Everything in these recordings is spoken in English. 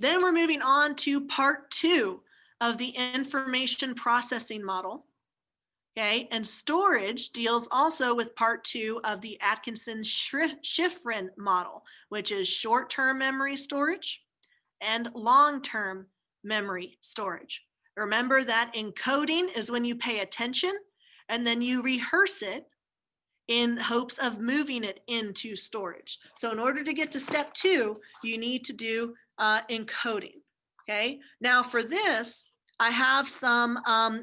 Then we're moving on to part 2 of the information processing model. Okay, and storage deals also with part 2 of the Atkinson Shiffrin model, which is short-term memory storage and long-term memory storage. Remember that encoding is when you pay attention and then you rehearse it in hopes of moving it into storage. So in order to get to step 2, you need to do encoding. Okay, now for this, I have some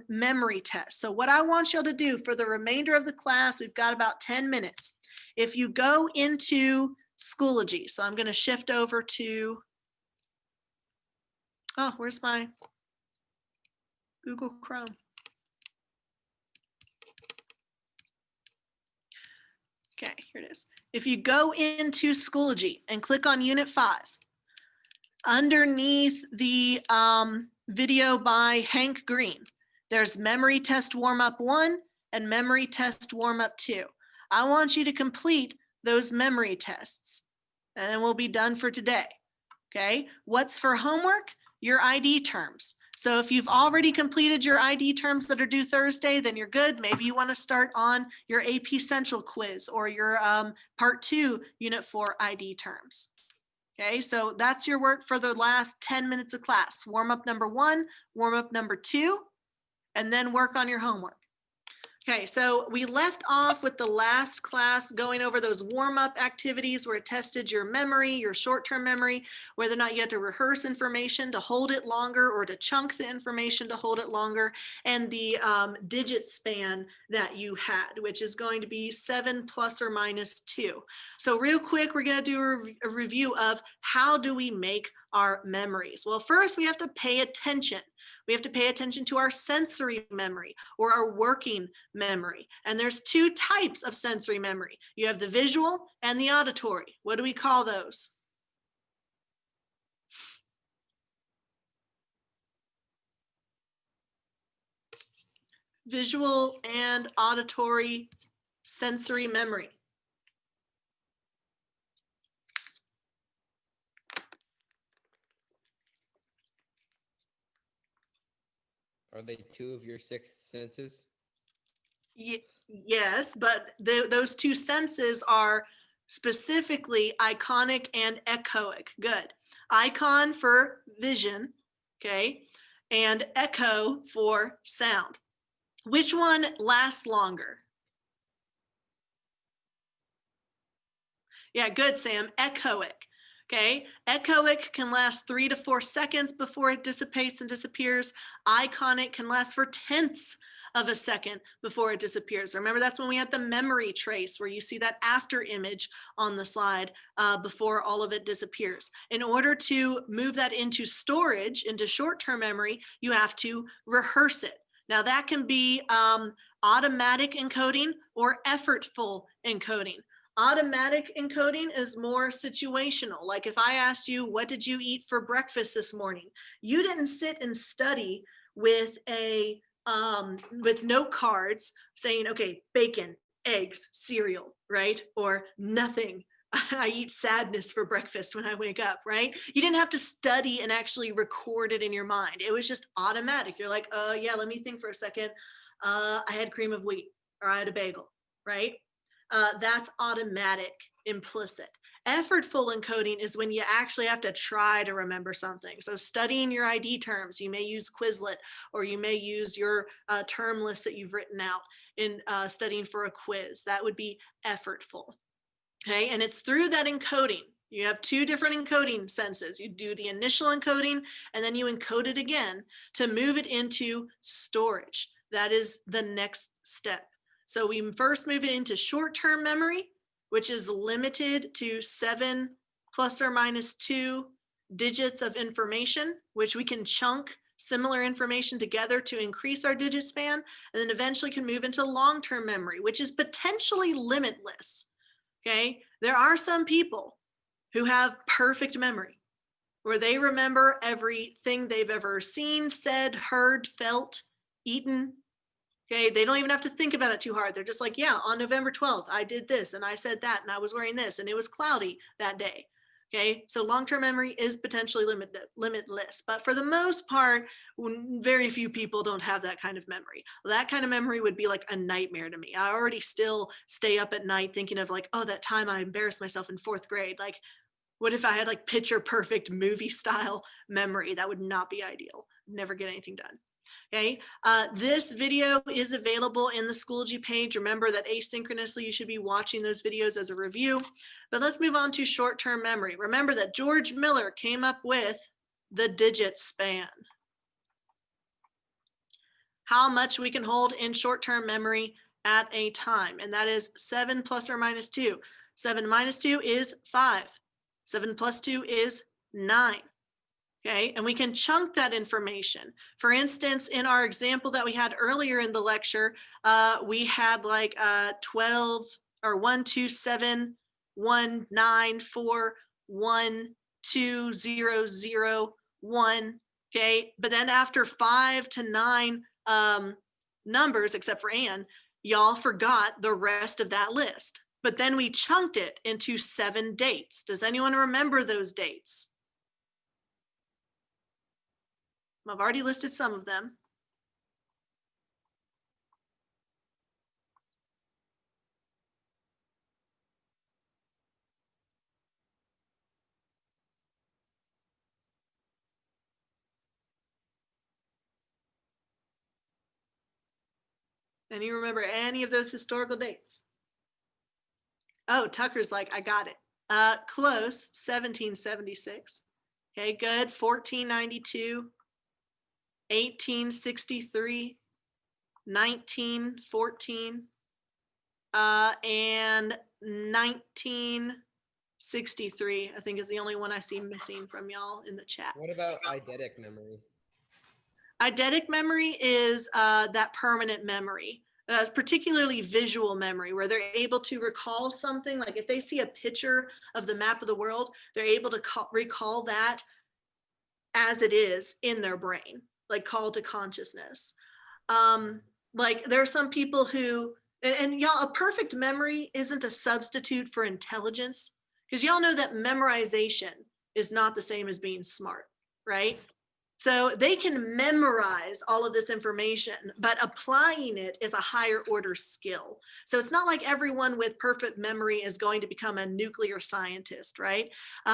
memory tests. So what I want y'all to do for the remainder of the class, we've got about 10 minutes. If you go into Schoology, so I'm going to shift over to, oh, where's my Google Chrome? Okay, here it is. If you go into Schoology and click on Unit 5, underneath the video by Hank Green, there's Memory Test Warm-Up 1 and Memory Test Warm-Up 2. I want you to complete those memory tests, and then we'll be done for today. Okay, what's for homework? Your ID terms. So if you've already completed your ID terms that are due Thursday, then you're good. Maybe you want to start on your AP Central quiz or your Part 2 Unit 4 ID terms. Okay, so that's your work for the last 10 minutes of class. Warm up number 1, warm up number 2, and then work on your homework. Okay, so we left off with the last class going over those warm-up activities where it tested your memory, your short-term memory, whether or not you had to rehearse information to hold it longer or to chunk the information to hold it longer, and the digit span that you had, which is going to be 7 plus or minus 2. So real quick, we're going to do a review of how do we make our memories. Well, first we have to pay attention. We have to pay attention to our sensory memory or our working memory. And there's 2 types of sensory memory. You have the visual and the auditory. What do we call those? Visual and auditory sensory memory. Are they 2 of your 6 senses? Yes, but those 2 senses are specifically iconic and echoic. Good. Icon for vision, okay, and echo for sound. Which one lasts longer? Yeah, good, Sam. Echoic. Okay, echoic can last 3 to 4 seconds before it dissipates and disappears. Iconic can last for tenths of a second before it disappears. Remember, that's when we had the memory trace where you see that after image on the slide before all of it disappears. In order to move that into storage, into short-term memory, you have to rehearse it. Now that can be automatic encoding or effortful encoding. Automatic encoding is more situational. Like if I asked you, what did you eat for breakfast this morning? You didn't sit and study with with note cards saying, okay, bacon, eggs, cereal, right? Or nothing. I eat sadness for breakfast when I wake up, right? You didn't have to study and actually record it in your mind. It was just automatic. You're like, yeah, let me think for a second. I had cream of wheat, or I had a bagel, right? That's automatic, implicit. Effortful encoding is when you actually have to try to remember something. So studying your ID terms, you may use Quizlet, or you may use your term list that you've written out in studying for a quiz. That would be effortful. Okay, and it's through that encoding. You have 2 different encoding senses. You do the initial encoding, and then you encode it again to move it into storage. That is the next step. So we first move it into short-term memory, which is limited to 7 plus or minus 2 digits of information, which we can chunk similar information together to increase our digit span, and then eventually can move into long-term memory, which is potentially limitless. Okay, there are some people who have perfect memory, where they remember everything they've ever seen, said, heard, felt, eaten. Okay, they don't even have to think about it too hard. They're just like, yeah, on November 12th, I did this and I said that and I was wearing this and it was cloudy that day. Okay, so long-term memory is potentially limitless, but for the most part, very few people don't have that kind of memory. That kind of memory would be like a nightmare to me. I already still stay up at night thinking of like, oh, that time I embarrassed myself in 4th grade. Like, what if I had like picture perfect movie style memory? That would not be ideal. Never get anything done. Okay, this video is available in the Schoology page. Remember that asynchronously you should be watching those videos as a review. But let's move on to short-term memory. Remember that George Miller came up with the digit span. How much we can hold in short-term memory at a time, and that is 7 plus or minus 2. 7 minus 2 is 5. 7 plus 2 is 9. Okay, and we can chunk that information. For instance, in our example that we had earlier in the lecture, we had like 12 or 1, 2, 7, 1, 9, 4, 1, 2, 0, 0, 1. Okay, but then after 5 to 9 numbers, except for Anne, y'all forgot the rest of that list. But then we chunked it into 7 dates. Does anyone remember those dates? I've already listed some of them. And you remember any of those historical dates? Oh, Tucker's like, I got it. Close, 1776. Okay, good. 1492, 1863, 1914, and 1963, I think is the only one I see missing from y'all in the chat. What about eidetic memory? Eidetic memory is that permanent memory, particularly visual memory, where they're able to recall something. Like if they see a picture of the map of the world, they're able to recall that as it is in their brain, like call to consciousness. Like there are some people who, and y'all, a perfect memory isn't a substitute for intelligence, because y'all know that memorization is not the same as being smart, right? So they can memorize all of this information, but applying it is a higher order skill. So it's not like everyone with perfect memory is going to become a nuclear scientist, right?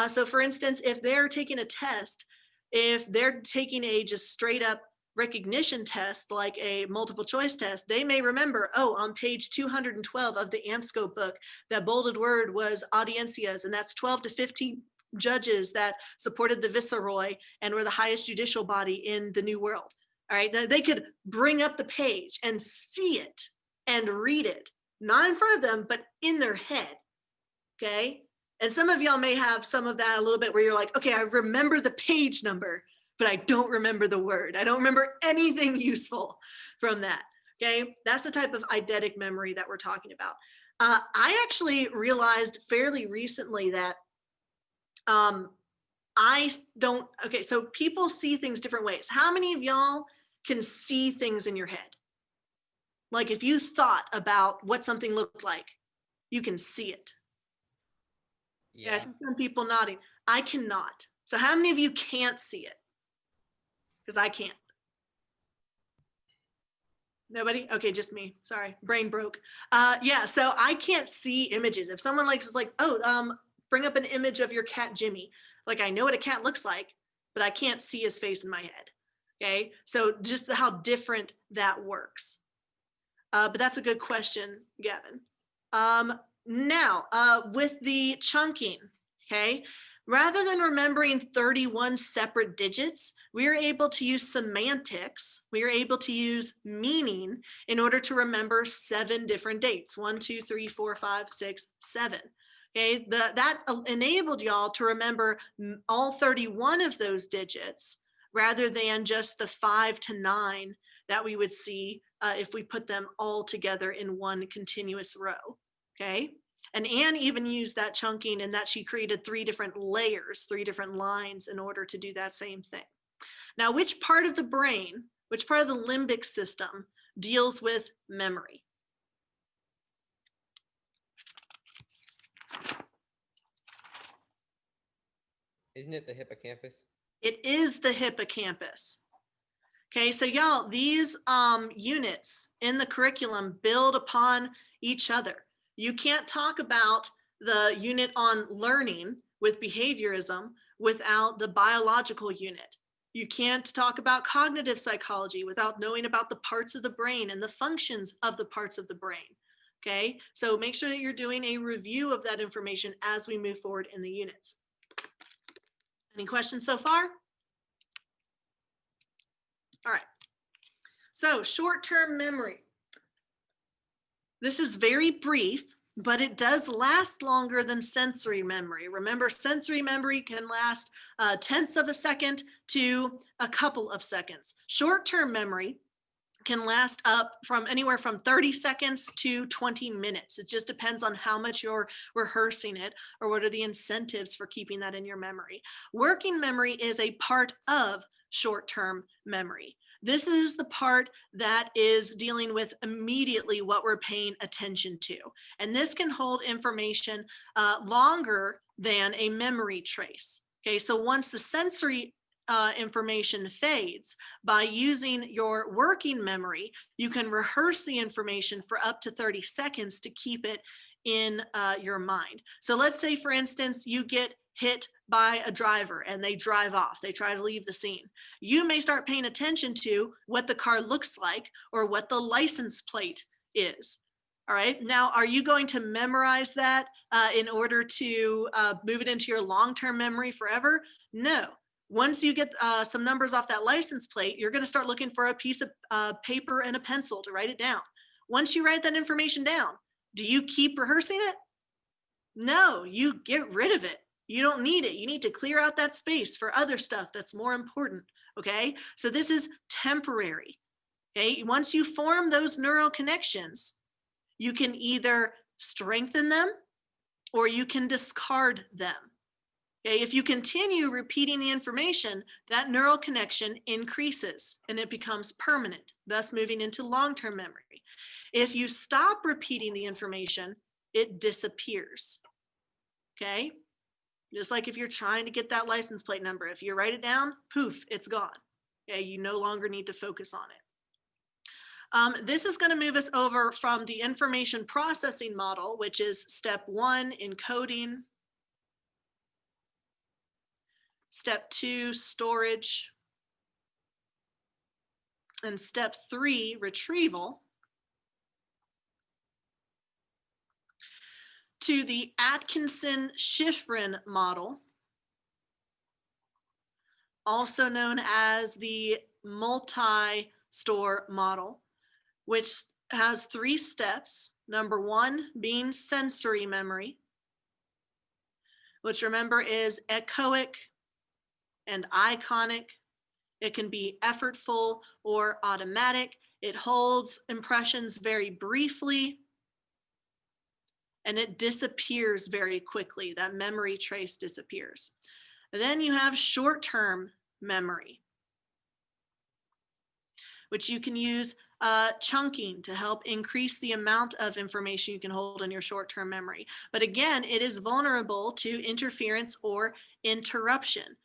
So for instance, if they're taking a test, if they're taking a just straight up recognition test, like a multiple choice test, they may remember, oh, on page 212 of the AMSCO book, that bolded word was audiencias, and that's 12 to 15 judges that supported the viceroy and were the highest judicial body in the New World. All right, now they could bring up the page and see it and read it, not in front of them, but in their head. Okay, and some of y'all may have some of that a little bit where you're like, okay, I remember the page number, but I don't remember the word. I don't remember anything useful from that. Okay, that's the type of eidetic memory that we're talking about. I actually realized fairly recently that I don't, okay, so people see things different ways. How many of y'all can see things in your head? Like if you thought about what something looked like, you can see it. Yeah, I see some people nodding. I cannot. So how many of you can't see it? Because I can't. Nobody? Okay, just me. Sorry, brain broke. Yeah, so I can't see images. If someone like was like, oh, bring up an image of your cat Jimmy. Like I know what a cat looks like, but I can't see his face in my head. Okay, so just how different that works. But that's a good question, Gavin. Now, with the chunking, okay, rather than remembering 31 separate digits, we are able to use semantics. We are able to use meaning in order to remember 7 different dates, 1, 2, 3, 4, 5, 6, 7. Okay, that enabled y'all to remember all 31 of those digits rather than just the 5 to 9 that we would see if we put them all together in one continuous row. Okay, and Anne even used that chunking in that she created 3 different layers, 3 different lines in order to do that same thing. Now, which part of the brain, which part of the limbic system deals with memory? Isn't it the hippocampus? It is the hippocampus. Okay, so y'all, these units in the curriculum build upon each other. You can't talk about the unit on learning with behaviorism without the biological unit. You can't talk about cognitive psychology without knowing about the parts of the brain and the functions of the parts of the brain. Okay, so make sure that you're doing a review of that information as we move forward in the units. Any questions so far? All right. So short-term memory. This is very brief, but it does last longer than sensory memory. Remember, sensory memory can last tenths of a second to a couple of seconds. Short-term memory can last up from anywhere from 30 seconds to 20 minutes. It just depends on how much you're rehearsing it or what are the incentives for keeping that in your memory. Working memory is a part of short-term memory. This is the part that is dealing with immediately what we're paying attention to. And this can hold information longer than a memory trace. Okay, so once the sensory information fades, by using your working memory, you can rehearse the information for up to 30 seconds to keep it in your mind. So let's say, for instance, you get hit by a driver and they drive off, they try to leave the scene. You may start paying attention to what the car looks like or what the license plate is. All right, now are you going to memorize that in order to move it into your long-term memory forever? No. Once you get some numbers off that license plate, you're going to start looking for a piece of paper and a pencil to write it down. Once you write that information down, do you keep rehearsing it? No, you get rid of it. You don't need it. You need to clear out that space for other stuff that's more important. Okay, so this is temporary. Okay, once you form those neural connections, you can either strengthen them or you can discard them. Okay, if you continue repeating the information, that neural connection increases and it becomes permanent, thus moving into long-term memory. If you stop repeating the information, it disappears. Okay, just like if you're trying to get that license plate number, if you write it down, poof, it's gone. Okay, you no longer need to focus on it. This is going to move us over from the information processing model, which is step 1, encoding. Step 2, storage. And step 3, retrieval, to the Atkinson Shiffrin model, also known as the multi-store model, which has 3 steps. Number 1 being sensory memory, which remember is echoic and iconic. It can be effortful or automatic. It holds impressions very briefly and it disappears very quickly. That memory trace disappears. And then you have short-term memory, which you can use chunking to help increase the amount of information you can hold in your short-term memory. But again, it is vulnerable to interference or interruption.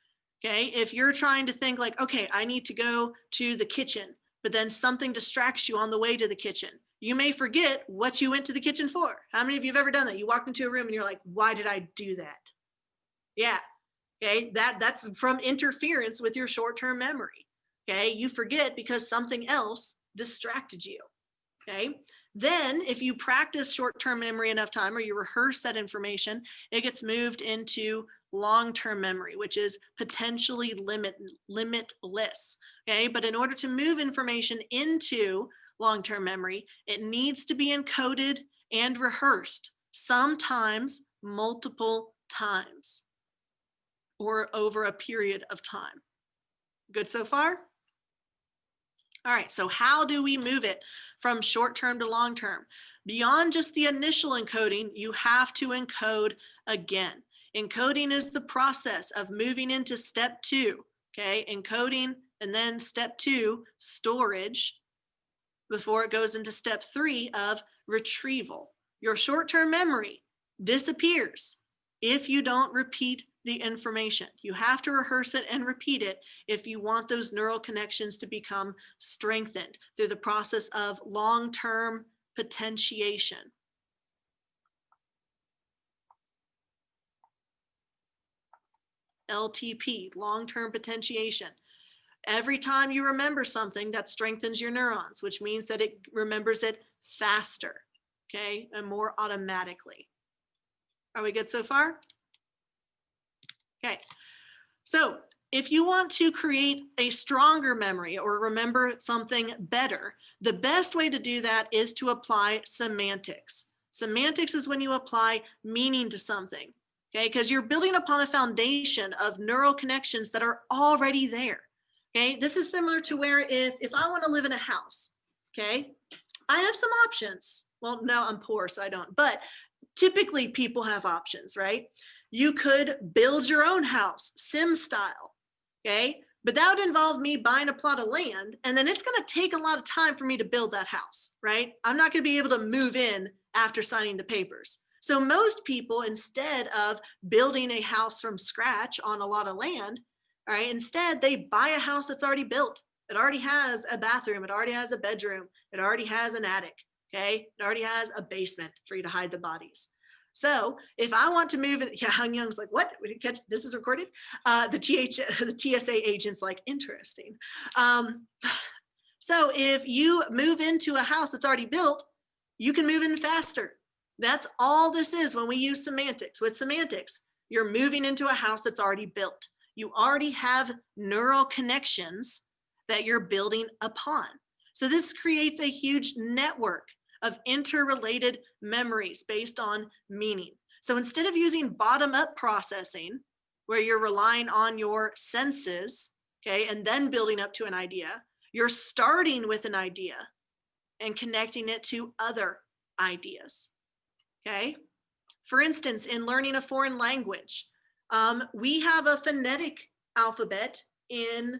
Okay, if you're trying to think like, okay, I need to go to the kitchen, but then something distracts you on the way to the kitchen, you may forget what you went to the kitchen for. How many of you have ever done that? You walked into a room and you're like, why did I do that? Yeah, okay, that's from interference with your short-term memory. Okay, you forget because something else distracted you. Okay, then if you practice short-term memory enough time or you rehearse that information, it gets moved into long-term memory, which is potentially limitless. Okay, but in order to move information into long-term memory, it needs to be encoded and rehearsed, sometimes multiple times or over a period of time. Good so far? All right, so how do we move it from short-term to long-term? Beyond just the initial encoding, you have to encode again. Encoding is the process of moving into step 2, okay? Encoding and then step 2, storage, before it goes into step 3 of retrieval. Your short-term memory disappears if you don't repeat the information. You have to rehearse it and repeat it if you want those neural connections to become strengthened through the process of long-term potentiation. LTP, long-term potentiation. Every time you remember something, that strengthens your neurons, which means that it remembers it faster, okay, and more automatically. Are we good so far? Okay, so if you want to create a stronger memory or remember something better, the best way to do that is to apply semantics. Semantics is when you apply meaning to something, okay, because you're building upon a foundation of neural connections that are already there. Okay, this is similar to where if I want to live in a house, okay, I have some options. Well, no, I'm poor, so I don't, but typically people have options, right? You could build your own house, sim style, okay? But that would involve me buying a plot of land, and then it's gonna take a lot of time for me to build that house, right? I'm not gonna be able to move in after signing the papers. So most people, instead of building a house from scratch on a lot of land, all right, instead they buy a house that's already built. It already has a bathroom, it already has a bedroom, it already has an attic, okay? It already has a basement for you to hide the bodies. So if I want to move in, yeah, Hung Young's like, what? We didn't catch, this is recorded? The TSA agent's like, interesting. So if you move into a house that's already built, you can move in faster. That's all this is when we use semantics. With semantics, you're moving into a house that's already built. You already have neural connections that you're building upon. So this creates a huge network of interrelated memories based on meaning. So instead of using bottom-up processing, where you're relying on your senses, okay, and then building up to an idea, you're starting with an idea and connecting it to other ideas, okay? For instance, in learning a foreign language, we have a phonetic alphabet in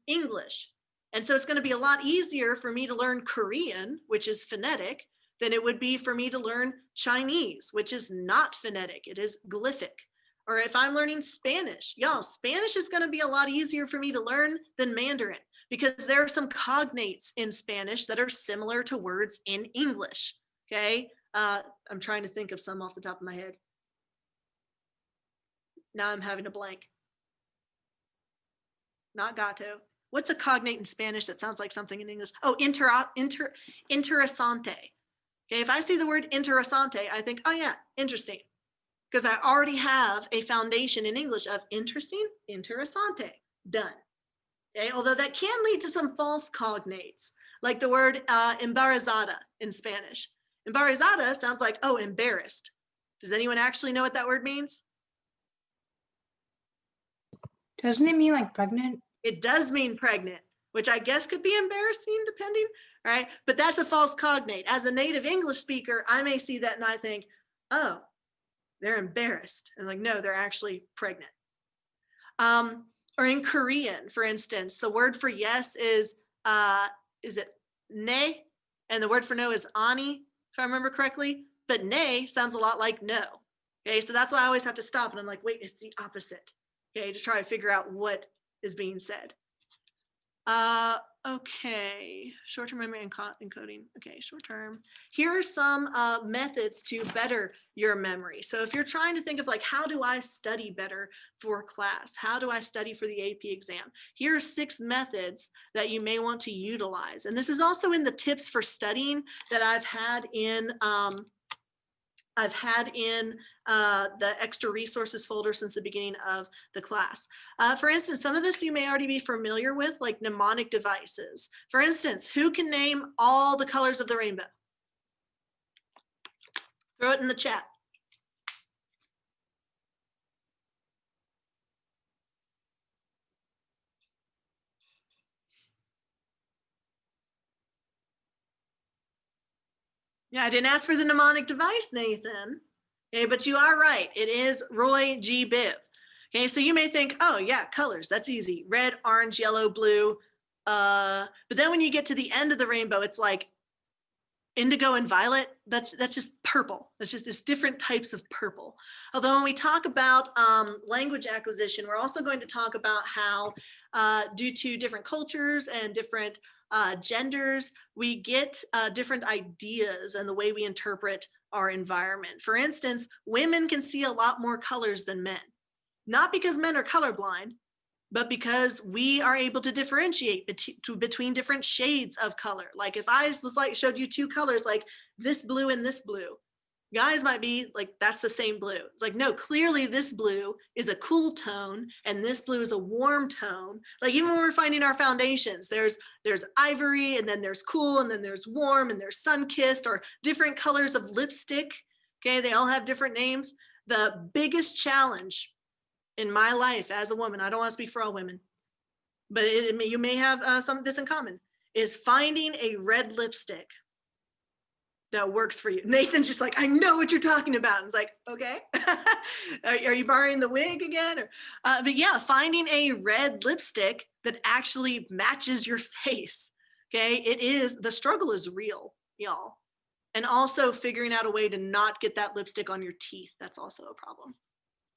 English. And so it's going to be a lot easier for me to learn Korean, which is phonetic, than it would be for me to learn Chinese, which is not phonetic, it is glyphic. Or if I'm learning Spanish, y'all, Spanish is going to be a lot easier for me to learn than Mandarin, because there are some cognates in Spanish that are similar to words in English, okay? I'm trying to think of some off the top of my head. Now I'm having a blank. Not gato. What's a cognate in Spanish that sounds like something in English? Oh, interesante. Okay, if I see the word interesante, I think, oh yeah, interesting. Because I already have a foundation in English of interesting, interessante, done. Okay, although that can lead to some false cognates, like the word embarazada in Spanish. Embarazada sounds like, oh, embarrassed. Does anyone actually know what that word means? Doesn't it mean like pregnant? It does mean pregnant, which I guess could be embarrassing depending, right? But that's a false cognate. As a native English speaker, I may see that and I think, oh, they're embarrassed. And like, no, they're actually pregnant. Or in Korean, for instance, the word for yes is it ne? And the word for no is ani, if I remember correctly. But ne sounds a lot like no. Okay, so that's why I always have to stop and I'm like, wait, it's the opposite. Okay, to try to figure out what is being said. Okay, short-term memory and encoding. Okay, short-term. Here are some methods to better your memory. So if you're trying to think of like, how do I study better for class? How do I study for the AP exam? Here are 6 methods that you may want to utilize. And this is also in the tips for studying that I've had in the extra resources folder since the beginning of the class. For instance, some of this you may already be familiar with, like mnemonic devices. For instance, who can name all the colors of the rainbow? Throw it in the chat. Yeah, I didn't ask for the mnemonic device, Nathan. Okay, but you are right. It is Roy G. Biv. Okay, so you may think, oh yeah, colors, that's easy. Red, orange, yellow, blue. But then when you get to the end of the rainbow, it's like indigo and violet, that's just purple. That's just, it's different types of purple. Although when we talk about language acquisition, we're also going to talk about how due to different cultures and different genders, we get different ideas and the way we interpret our environment. For instance, women can see a lot more colors than men, not because men are colorblind, but because we are able to differentiate between different shades of color. Like if I was like, showed you two colors, like this blue and this blue, guys might be like, that's the same blue. It's like, no, clearly this blue is a cool tone and this blue is a warm tone. Like even when we're finding our foundations, there's ivory and then there's cool and then there's warm and there's sun-kissed, or different colors of lipstick. Okay, they all have different names. The biggest challenge in my life as a woman, I don't want to speak for all women, but you may have some of this in common, is finding a red lipstick that works for you. Nathan's just like, I know what you're talking about. And it's like, okay, are you borrowing the wig again? Or, but yeah, finding a red lipstick that actually matches your face. Okay, the struggle is real, y'all. And also figuring out a way to not get that lipstick on your teeth. That's also a problem.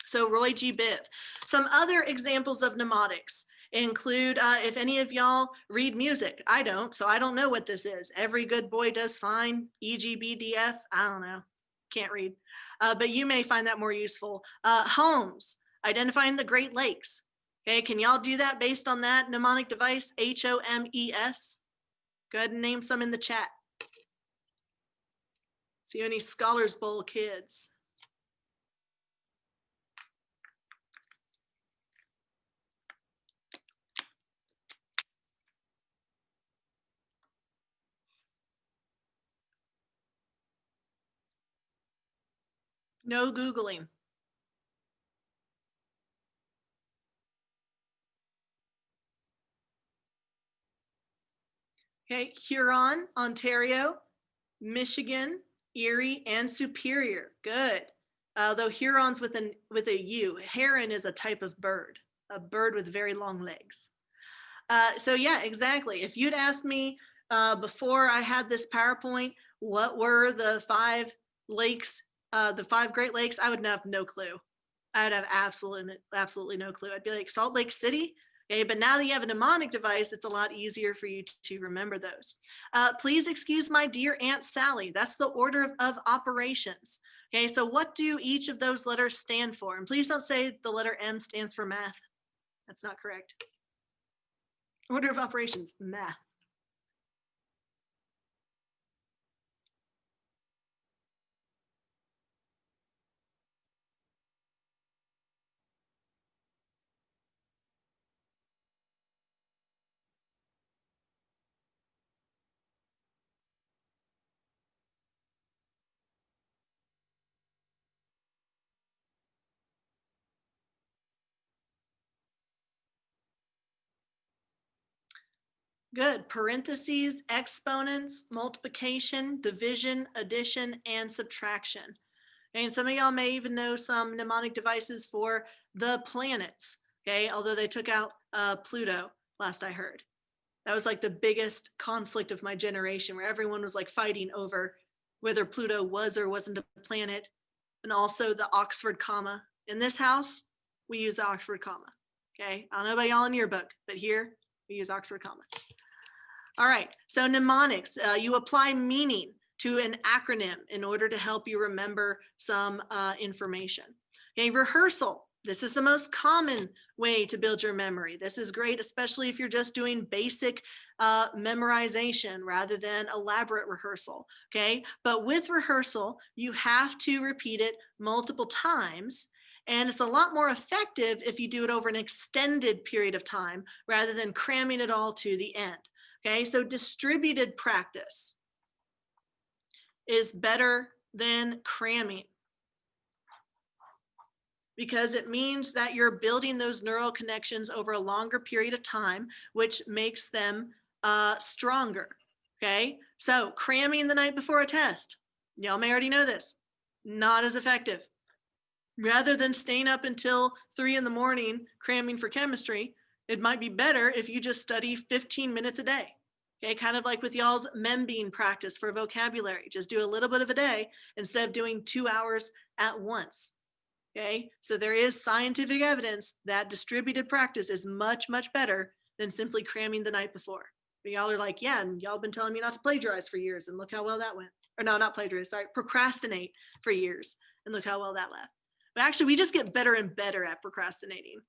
So Roy G. Biv. Some other examples of mnemonics include, if any of y'all read music, I don't, so I don't know what this is. Every good boy does fine, EGBDF, I don't know, can't read. But you may find that more useful. Homes, identifying the Great Lakes. Okay, can y'all do that based on that mnemonic device, HOMES? Go ahead and name some in the chat. See any Scholars Bowl kids? No Googling. Okay, Huron, Ontario, Michigan, Erie, and Superior. Good. Though Huron's with a U. Heron is a type of bird, a bird with very long legs. So yeah, exactly. If you'd asked me before I had this PowerPoint, what were the 5 lakes, the 5 Great Lakes, I would have no clue. I would have absolutely no clue. I'd be like, Salt Lake City? Okay, but now that you have a mnemonic device, it's a lot easier for you to remember those. Please excuse my dear Aunt Sally. That's the order of operations. Okay, so what do each of those letters stand for? And please don't say the letter M stands for math. That's not correct. Order of operations, math. Good. Parentheses, exponents, multiplication, division, addition, and subtraction. And some of y'all may even know some mnemonic devices for the planets, okay? Although they took out Pluto, last I heard. That was like the biggest conflict of my generation, where everyone was like fighting over whether Pluto was or wasn't a planet. And also the Oxford comma. In this house, we use the Oxford comma, okay? I don't know about y'all in your book, but here we use Oxford comma. All right, so mnemonics, you apply meaning to an acronym in order to help you remember some information. Okay, rehearsal. This is the most common way to build your memory. This is great, especially if you're just doing basic memorization rather than elaborate rehearsal, okay? But with rehearsal, you have to repeat it multiple times, and it's a lot more effective if you do it over an extended period of time rather than cramming it all to the end. Okay, so distributed practice is better than cramming because it means that you're building those neural connections over a longer period of time, which makes them stronger. Okay, so cramming the night before a test, y'all may already know this, not as effective. Rather than staying up until 3 in the morning cramming for chemistry, it might be better if you just study 15 minutes a day. Okay, kind of like with y'all's membeing practice for vocabulary. Just do a little bit of a day instead of doing 2 hours at once. Okay, so there is scientific evidence that distributed practice is much, much better than simply cramming the night before. But y'all are like, yeah, and y'all been telling me not to plagiarize for years, and look how well that went. Or no, not plagiarize, sorry, procrastinate for years, and look how well that left. But actually, we just get better and better at procrastinating.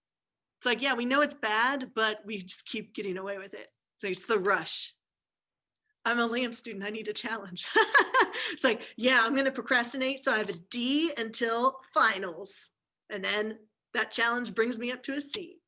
It's like, yeah, we know it's bad, but we just keep getting away with it. So it's the rush. I'm a LAMP student, I need a challenge. It's like, yeah, I'm gonna procrastinate, so I have a D until finals. And then that challenge brings me up to a C.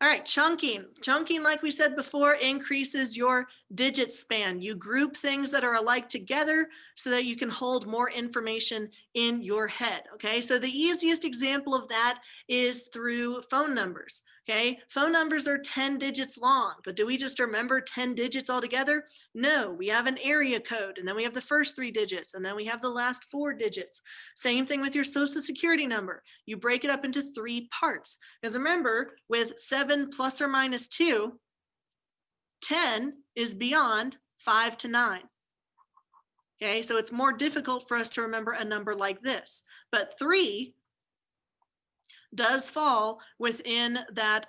All right, chunking. Chunking, like we said before, increases your digit span. You group things that are alike together so that you can hold more information in your head, okay? So the easiest example of that is through phone numbers, okay? Phone numbers are 10 digits long, but do we just remember 10 digits altogether? No, we have an area code, and then we have the first 3 digits, and then we have the last 4 digits. Same thing with your social security number. You break it up into 3 parts. Because remember, with 7 plus or minus 2, 10 is beyond 5 to 9. Okay, so it's more difficult for us to remember a number like this. But 3 does fall within that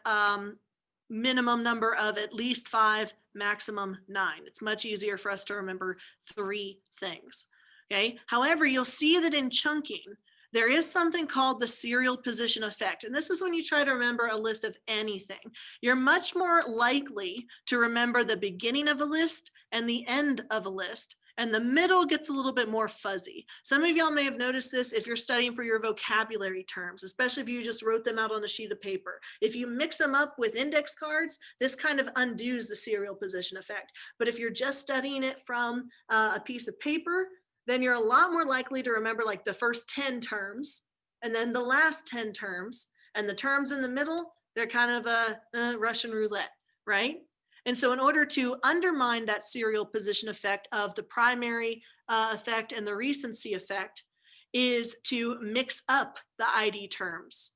minimum number of at least 5, maximum 9. It's much easier for us to remember 3 things. Okay, however, you'll see that in chunking, there is something called the serial position effect. And this is when you try to remember a list of anything. You're much more likely to remember the beginning of a list and the end of a list. And the middle gets a little bit more fuzzy. Some of y'all may have noticed this if you're studying for your vocabulary terms, especially if you just wrote them out on a sheet of paper. If you mix them up with index cards, this kind of undoes the serial position effect. But if you're just studying it from a piece of paper, then you're a lot more likely to remember like the first 10 terms and then the last 10 terms, and the terms in the middle, they're kind of a Russian roulette, right? And so in order to undermine that serial position effect of the primary effect and the recency effect is to mix up the ID terms.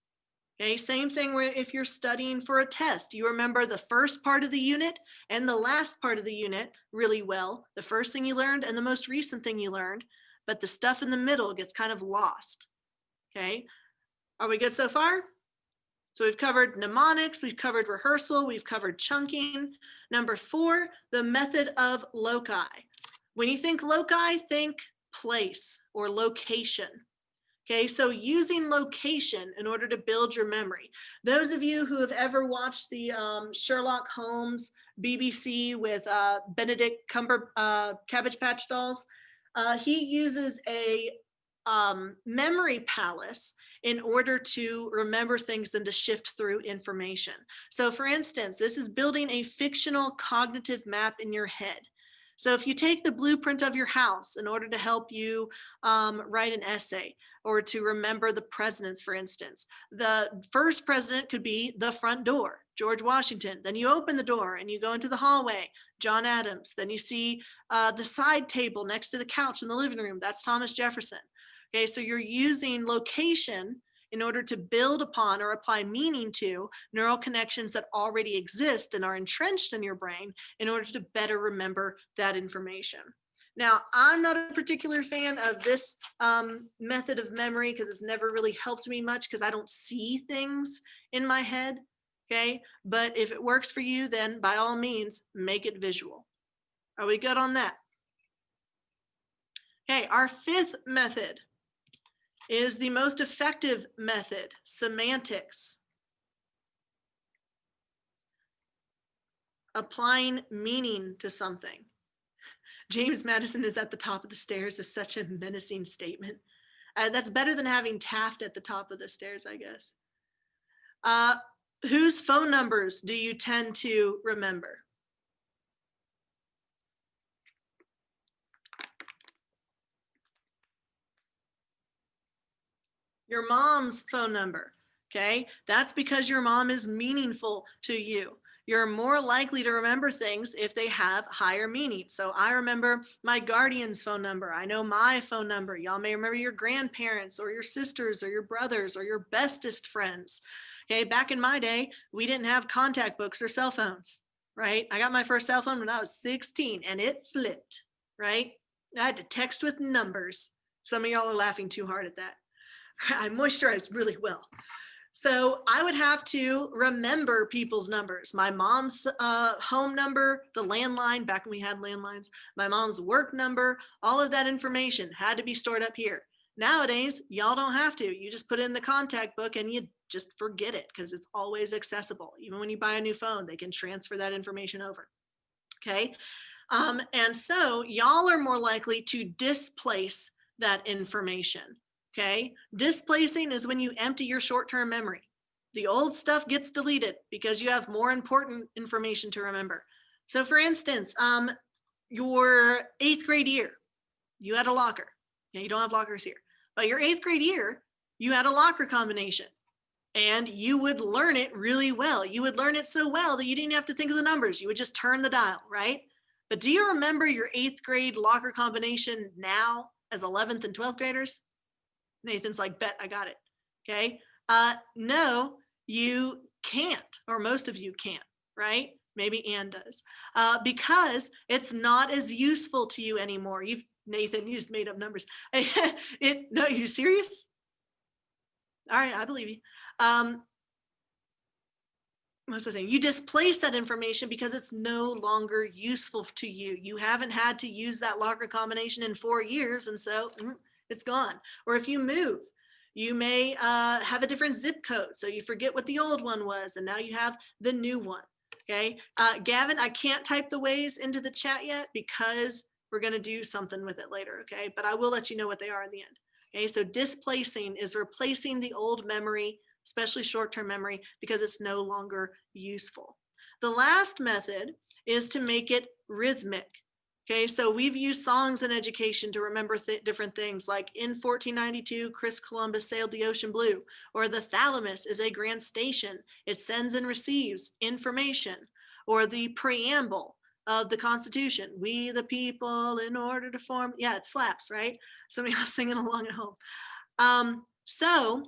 Okay, same thing where if you're studying for a test, you remember the first part of the unit and the last part of the unit really well, the first thing you learned and the most recent thing you learned, but the stuff in the middle gets kind of lost. Okay, are we good so far? So we've covered mnemonics, we've covered rehearsal, we've covered chunking. Number 4, the method of loci. When you think loci, think place or location. Okay, so using location in order to build your memory. Those of you who have ever watched the Sherlock Holmes BBC with Benedict Cabbage Patch Dolls, he uses a memory palace in order to remember things and to shift through information. So for instance, this is building a fictional cognitive map in your head. So if you take the blueprint of your house in order to help you write an essay or to remember the presidents, for instance, the first president could be the front door, George Washington. Then you open the door and you go into the hallway, John Adams. Then you see the side table next to the couch in the living room. That's Thomas Jefferson. Okay, so you're using location in order to build upon or apply meaning to neural connections that already exist and are entrenched in your brain in order to better remember that information. Now, I'm not a particular fan of this method of memory because it's never really helped me much because I don't see things in my head, okay? But if it works for you, then by all means, make it visual. Are we good on that? Okay, our 5th method is the most effective method, semantics. Applying meaning to something. James Madison is at the top of the stairs is such a menacing statement. That's better than having Taft at the top of the stairs, I guess. Whose phone numbers do you tend to remember? Your mom's phone number, okay? That's because your mom is meaningful to you. You're more likely to remember things if they have higher meaning. So I remember my guardian's phone number. I know my phone number. Y'all may remember your grandparents or your sisters or your brothers or your bestest friends. Okay, back in my day, we didn't have contact books or cell phones. right? I got my first cell phone when I was 16 and it flipped, right? I had to text with numbers. Some of y'all are laughing too hard at that. I moisturized really well. So I would have to remember people's numbers, my mom's home number, the landline, back when we had landlines, my mom's work number, all of that information had to be stored up here. Nowadays, y'all don't have to. You just put it in the contact book and you just forget it because it's always accessible. Even when you buy a new phone, they can transfer that information over. Okay. And so y'all are more likely to displace that information. Okay. Displacing is when you empty your short-term memory. The old stuff gets deleted because you have more important information to remember. So for instance, your 8th grade year, you had a locker. Yeah, you don't have lockers here, but your 8th grade year, you had a locker combination and you would learn it really well. You would learn it so well that you didn't have to think of the numbers. You would just turn the dial, right? But do you remember your 8th grade locker combination now as 11th and 12th graders? Nathan's like, bet I got it. Okay. No, you can't, or most of you can't, right? Maybe Ann does, because it's not as useful to you anymore. Nathan, you just made up numbers. No, you serious? All right, I believe you. What was I saying? You displace that information because it's no longer useful to you. You haven't had to use that locker combination in 4 years, and so it's gone. Or if you move, you may have a different zip code, so you forget what the old one was, and now you have the new one. Okay, Gavin, I can't type the ways into the chat yet because we're going to do something with it later. Okay, but I will let you know what they are in the end. Okay, so displacing is replacing the old memory, especially short-term memory, because it's no longer useful. The last method is to make it rhythmic. Okay, so we've used songs in education to remember different things, like in 1492, Chris Columbus sailed the ocean blue, or the thalamus is a grand station. It sends and receives information, or the preamble of the Constitution, we the people in order to form, yeah, it slaps, right? Somebody else singing along at home. So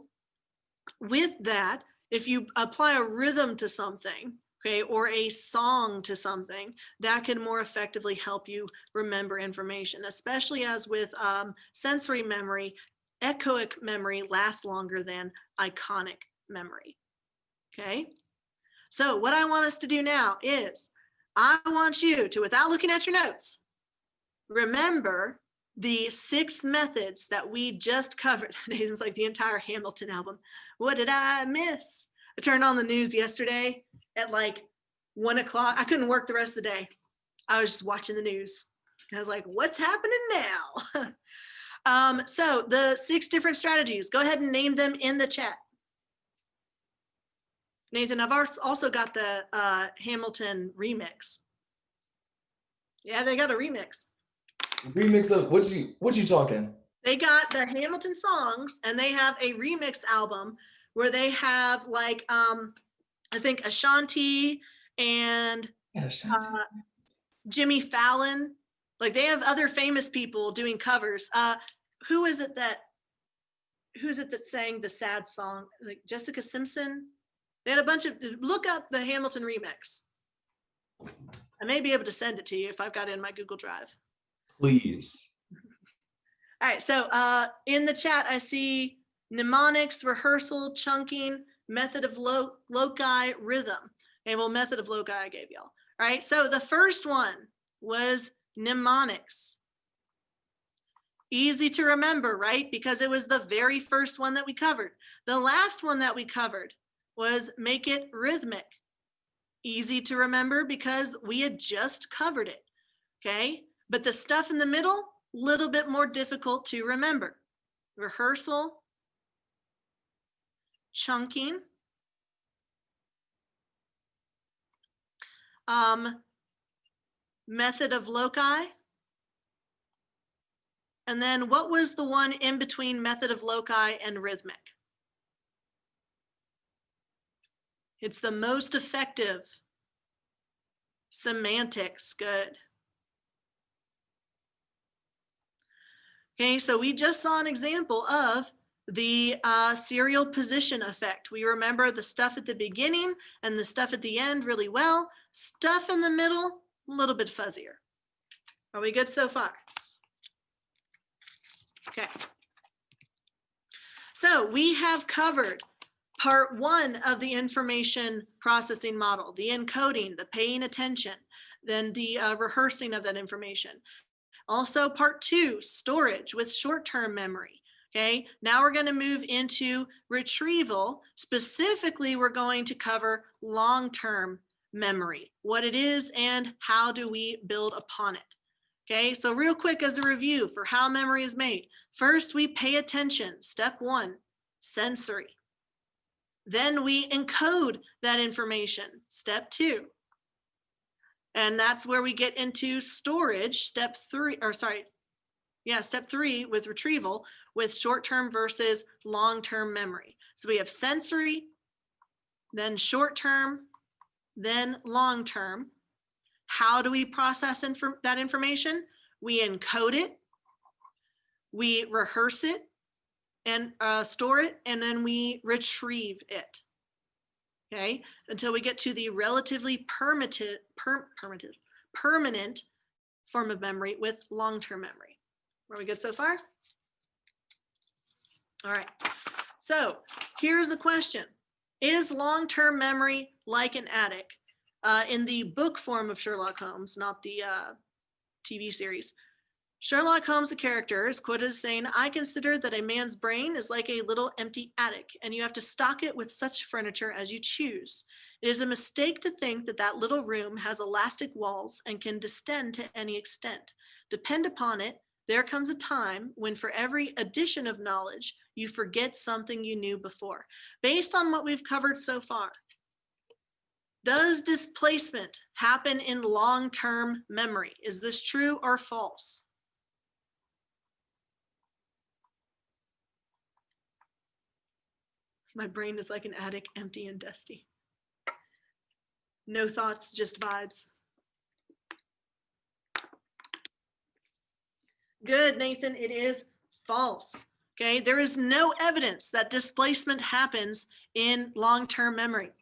with that, if you apply a rhythm to something, okay, or a song to something, that can more effectively help you remember information, especially as with sensory memory, echoic memory lasts longer than iconic memory, okay? So what I want us to do now is I want you to, without looking at your notes, remember the 6 methods that we just covered. Nathan's like the entire Hamilton album. What did I miss? I turned on the news yesterday at like 1 o'clock. I couldn't work the rest of the day. I was just watching the news. I was like, what's happening now? So the 6 different strategies, go ahead and name them in the chat. Nathan, I've also got the Hamilton remix. Yeah, they got a remix. Remix of what you talking? They got the Hamilton songs and they have a remix album where they have like I think Ashanti and Jimmy Fallon. Like they have other famous people doing covers. Who's it that sang the sad song? Like Jessica Simpson? They had a bunch of, look up the Hamilton remix. I may be able to send it to you if I've got it in my Google Drive. Please. All right, so in the chat, I see mnemonics, rehearsal, chunking, method of loci, rhythm. Okay, well, method of loci I gave y'all. All right, so the first one was mnemonics. Easy to remember, right? Because it was the very first one that we covered. The last one that we covered was make it rhythmic. Easy to remember because we had just covered it, okay? But the stuff in the middle, little bit more difficult to remember. Rehearsal, chunking, method of loci, and then what was the one in between method of loci and rhythmic? It's the most effective. Semantics, good. Okay, so we just saw an example of The serial position effect. We remember the stuff at the beginning and the stuff at the end really well. Stuff in the middle, a little bit fuzzier. Are we good so far? Okay. So we have covered part one of the information processing model, the encoding, the paying attention, then the rehearsing of that information. Also part two, storage with short-term memory. Okay, now we're going to move into retrieval. Specifically, we're going to cover long-term memory, what it is and how do we build upon it. Okay, so real quick as a review for how memory is made. First, we pay attention. Step one, sensory. Then we encode that information. Step two. And that's where we get into storage. Step three with retrieval with short-term versus long-term memory. So we have sensory, then short-term, then long-term. How do we process that information? We encode it, we rehearse it, and store it, and then we retrieve it. Okay, until we get to the relatively permanent form of memory with long-term memory. Are we good so far? All right, so here's the question. Is long-term memory like an attic? In the book form of Sherlock Holmes, not the TV series, Sherlock Holmes, the character, is quoted as saying, "I consider that a man's brain is like a little empty attic, and you have to stock it with such furniture as you choose. It is a mistake to think that that little room has elastic walls and can distend to any extent. Depend upon it, there comes a time when for every addition of knowledge, you forget something you knew before." Based on what we've covered so far, does displacement happen in long-term memory? Is this true or false? My brain is like an attic, empty and dusty. No thoughts, just vibes. Good, Nathan, it is false. Okay, there is no evidence that displacement happens in long-term memory.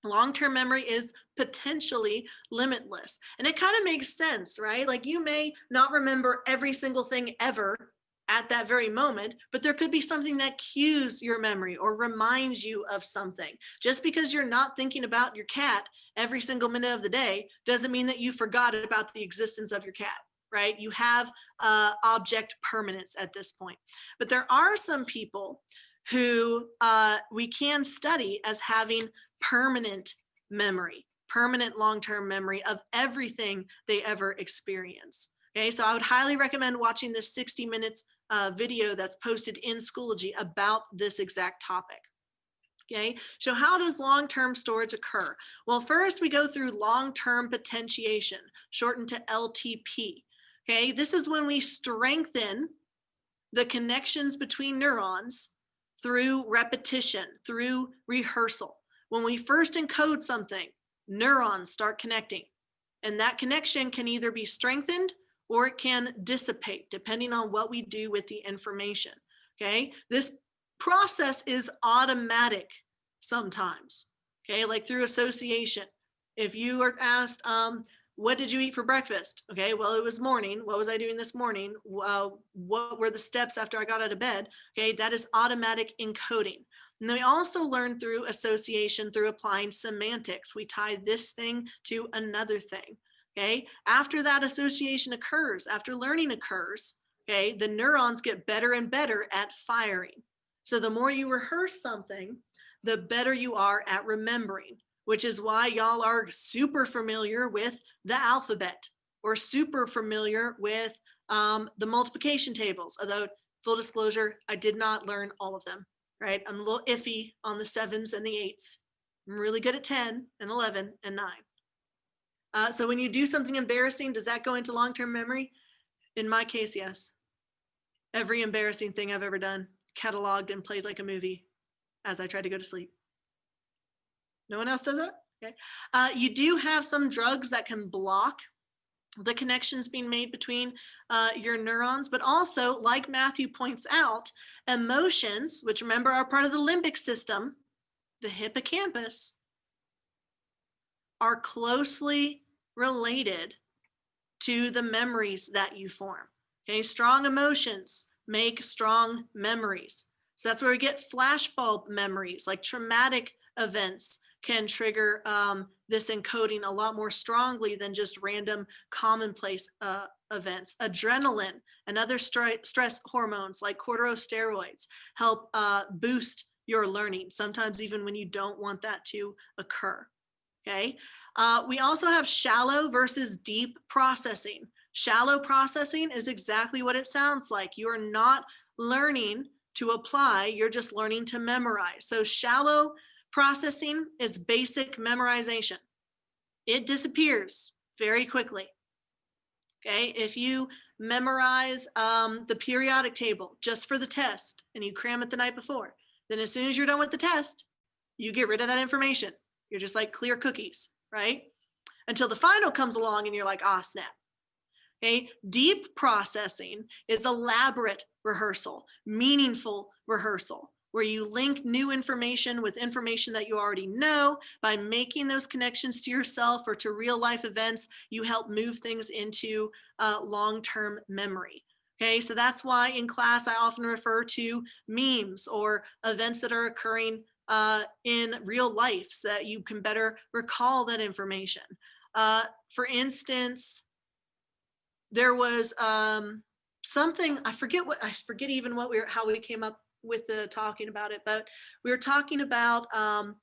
Long-term memory is potentially limitless. And it kind of makes sense, right? Like you may not remember every single thing ever at that very moment, but there could be something that cues your memory or reminds you of something. Just because you're not thinking about your cat every single minute of the day doesn't mean that you forgot about the existence of your cat, right? You have object permanence at this point. But there are some people who we can study as having permanent memory, permanent long-term memory of everything they ever experience. Okay, so I would highly recommend watching this 60 minutes video that's posted in Schoology about this exact topic. Okay, so how does long-term storage occur? Well, first we go through long-term potentiation, shortened to LTP. Okay, this is when we strengthen the connections between neurons through repetition, through rehearsal. When we first encode something, neurons start connecting, and that connection can either be strengthened or it can dissipate depending on what we do with the information. Okay, this process is automatic sometimes. Okay, like through association. If you are asked, what did you eat for breakfast? Okay, well, it was morning. What was I doing this morning? What were the steps after I got out of bed? Okay, that is automatic encoding. And then we also learn through association, through applying semantics. We tie this thing to another thing. Okay, after that association occurs, after learning occurs, okay, the neurons get better and better at firing. So the more you rehearse something, the better you are at remembering, which is why y'all are super familiar with the alphabet or super familiar with the multiplication tables. Although, full disclosure, I did not learn all of them, right? I'm a little iffy on the 7s and the 8s. I'm really good at 10 and 11 and 9. So when you do something embarrassing, does that go into long-term memory? In my case, yes. Every embarrassing thing I've ever done, cataloged and played like a movie as I try to go to sleep. No one else does that? Okay. You do have some drugs that can block the connections being made between your neurons, but also, like Matthew points out, emotions, which remember are part of the limbic system, the hippocampus, are closely related to the memories that you form. Okay, strong emotions make strong memories. So that's where we get flashbulb memories, like traumatic events can trigger this encoding a lot more strongly than just random commonplace events. Adrenaline and other stress hormones like corticosteroids help boost your learning, sometimes even when you don't want that to occur. Okay. We also have shallow versus deep processing. Shallow processing is exactly what it sounds like. You are not learning to apply, you're just learning to memorize. So shallow processing is basic memorization. It disappears very quickly. Okay, if you memorize the periodic table just for the test and you cram it the night before, then as soon as you're done with the test, you get rid of that information. You're just like clear cookies, right? Until the final comes along and you're like, ah, snap. Okay, deep processing is elaborate rehearsal, meaningful rehearsal, where you link new information with information that you already know. By making those connections to yourself or to real life events, you help move things into long-term memory. Okay, so that's why in class I often refer to memes or events that are occurring in real life so that you can better recall that information. For instance, there was something, I forget even how we came up with talking about it, but we were talking about on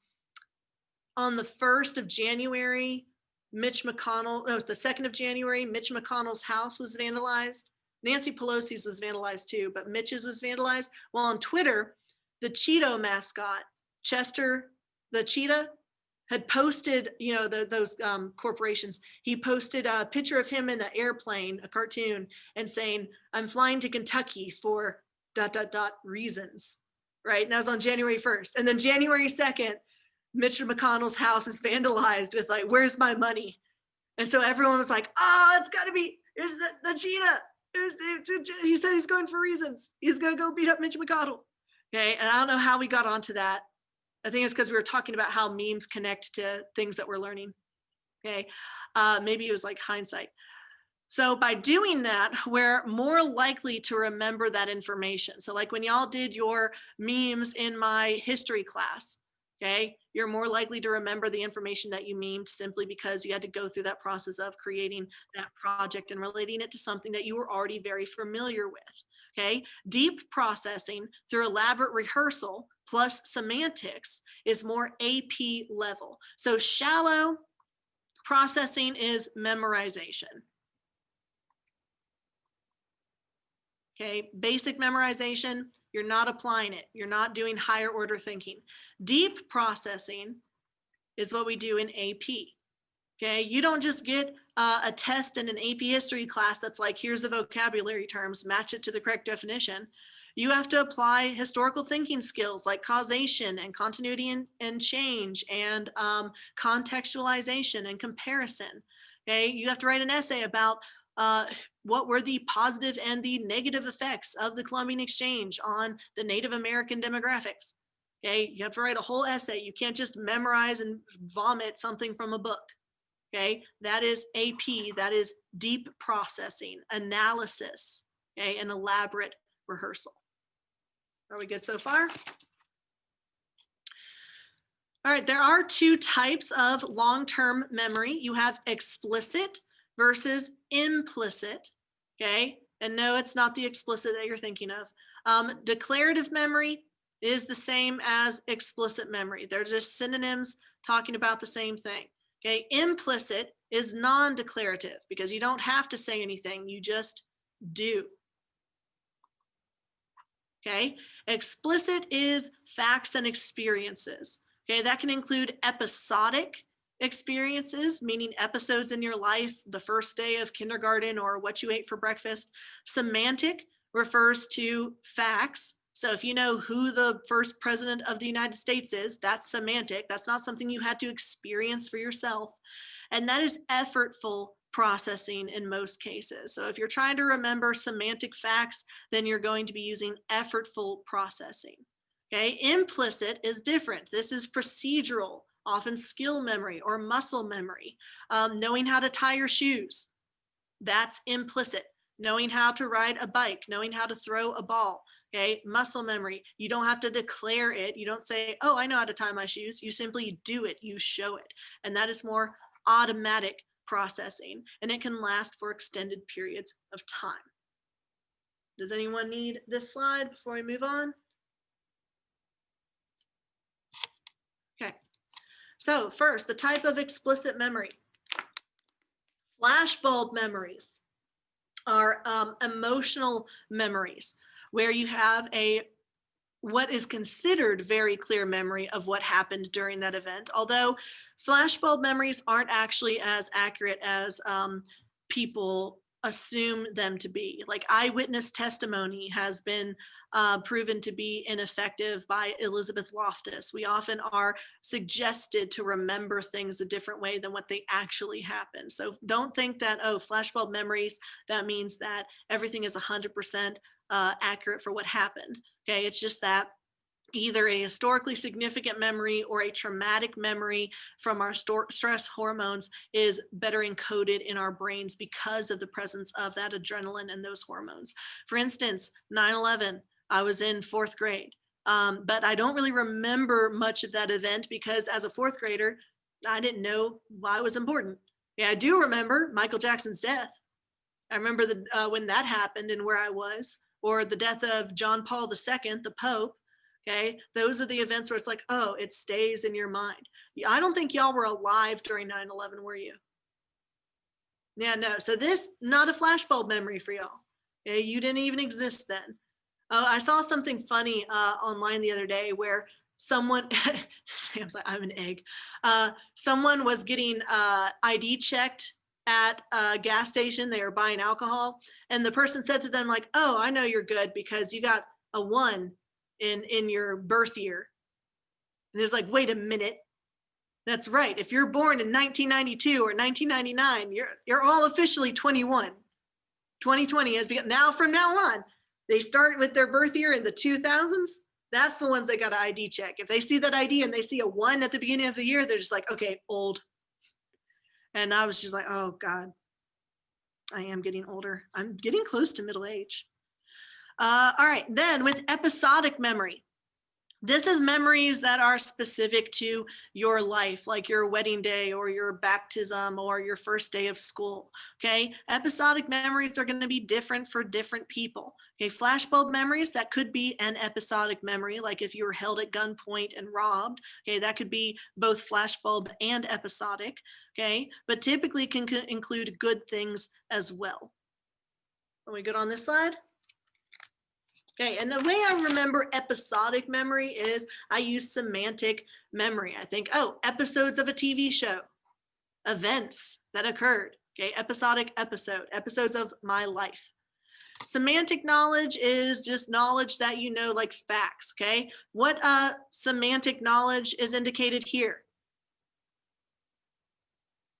the 1st of January, Mitch McConnell, no, it was the 2nd of January, Mitch McConnell's house was vandalized. Nancy Pelosi's was vandalized too, but Mitch's was vandalized. Well, on Twitter, the Cheeto mascot, Chester the cheetah, had posted, you know, those corporations, he posted a picture of him in an airplane, a cartoon, and saying, I'm flying to Kentucky for ... reasons, right? And that was on January 1st. And then January 2nd, Mitch McConnell's house is vandalized with like, where's my money? And so everyone was like, oh, it's gotta be, here's the cheetah. He said he's going for reasons. He's gonna go beat up Mitch McConnell. Okay, and I don't know how we got onto that. I think it's because we were talking about how memes connect to things that we're learning. Okay, maybe it was like hindsight. So by doing that, we're more likely to remember that information. So like when y'all did your memes in my history class, okay, you're more likely to remember the information that you memed simply because you had to go through that process of creating that project and relating it to something that you were already very familiar with. Okay, deep processing through elaborate rehearsal plus semantics is more AP level. So shallow processing is memorization. Okay, basic memorization, you're not applying it. You're not doing higher order thinking. Deep processing is what we do in AP. Okay, you don't just get a test in an AP history class that's like, here's the vocabulary terms, match it to the correct definition. You have to apply historical thinking skills like causation and continuity and change and contextualization and comparison. Okay, you have to write an essay about what were the positive and the negative effects of the Columbian Exchange on the Native American demographics. Okay, you have to write a whole essay. You can't just memorize and vomit something from a book. Okay, that is AP, that is deep processing, analysis, okay, and elaborate rehearsal. Are we good so far? All right, there are two types of long-term memory. You have explicit versus implicit, okay? And no, it's not the explicit that you're thinking of. Declarative memory is the same as explicit memory. They're just synonyms talking about the same thing, okay? Implicit is non-declarative because you don't have to say anything, you just do. Okay, explicit is facts and experiences. Okay, that can include episodic experiences, meaning episodes in your life, the first day of kindergarten or what you ate for breakfast. Semantic refers to facts. So if you know who the first president of the United States is, that's semantic. That's not something you had to experience for yourself. And that is effortful processing in most cases. So if you're trying to remember semantic facts, then you're going to be using effortful processing. Okay, implicit is different. This is procedural, often skill memory or muscle memory. Knowing how to tie your shoes, that's implicit. Knowing how to ride a bike, knowing how to throw a ball. Okay, muscle memory. You don't have to declare it. You don't say, oh, I know how to tie my shoes. You simply do it, you show it. And that is more automatic processing, and it can last for extended periods of time. Does anyone need this slide before we move on? Okay, so first, the type of explicit memory. Flashbulb memories are emotional memories where you have what is considered very clear memory of what happened during that event. Although flashbulb memories aren't actually as accurate as people assume them to be. Like eyewitness testimony has been proven to be ineffective by Elizabeth Loftus. We often are suggested to remember things a different way than what they actually happened. So don't think that, oh, flashbulb memories, that means that everything is 100% accurate for what happened. Okay, it's just that either a historically significant memory or a traumatic memory from our stress hormones is better encoded in our brains because of the presence of that adrenaline and those hormones. For instance, 9/11, I was in 4th grade, but I don't really remember much of that event because as a 4th grader, I didn't know why it was important. Yeah, I do remember Michael Jackson's death. I remember when that happened and where I was, or the death of John Paul II, the Pope. Okay, those are the events where it's like, oh, it stays in your mind. I don't think y'all were alive during 9/11, were you? Yeah, no. So this, not a flashbulb memory for y'all. Okay, you didn't even exist then. I saw something funny online the other day where someone, Sam's like, I'm an egg. Someone was getting ID checked at a gas station. They were buying alcohol, and the person said to them like, oh, I know you're good because you got a 1 in your birth year. And there's like, wait a minute. That's right. If you're born in 1992 or 1999, you're all officially 21. 2020 has begun. Now from now on, they start with their birth year in the 2000s. That's the ones they got to ID check. If they see that ID and they see a 1 at the beginning of the year, they're just like, okay, old. And I was just like, oh God, I am getting older. I'm getting close to middle age. All right, then with episodic memory. This is memories that are specific to your life, like your wedding day or your baptism or your first day of school. Okay, episodic memories are going to be different for different people. Okay, flashbulb memories, that could be an episodic memory, like if you were held at gunpoint and robbed. Okay, that could be both flashbulb and episodic. Okay, but typically can include good things as well. Are we good on this slide? Okay, and the way I remember episodic memory is I use semantic memory. I think, oh, episodes of a TV show, events that occurred. Okay, episodic episode, episodes of my life. Semantic knowledge is just knowledge that you know, like facts. Okay, what semantic knowledge is indicated here?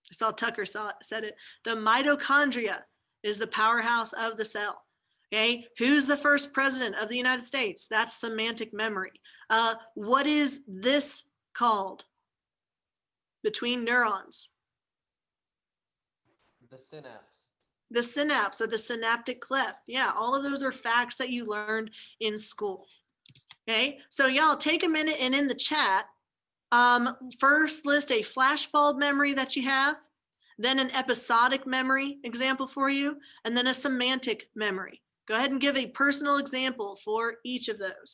I saw Tucker said it. The mitochondria is the powerhouse of the cell. Okay, who's the first president of the United States? That's semantic memory. What is this called between neurons? The synapse. The synapse or the synaptic cleft. Yeah, all of those are facts that you learned in school. Okay, so y'all take a minute and in the chat, first list a flashbulb memory that you have, then an episodic memory example for you, and then a semantic memory. Go ahead and give a personal example for each of those.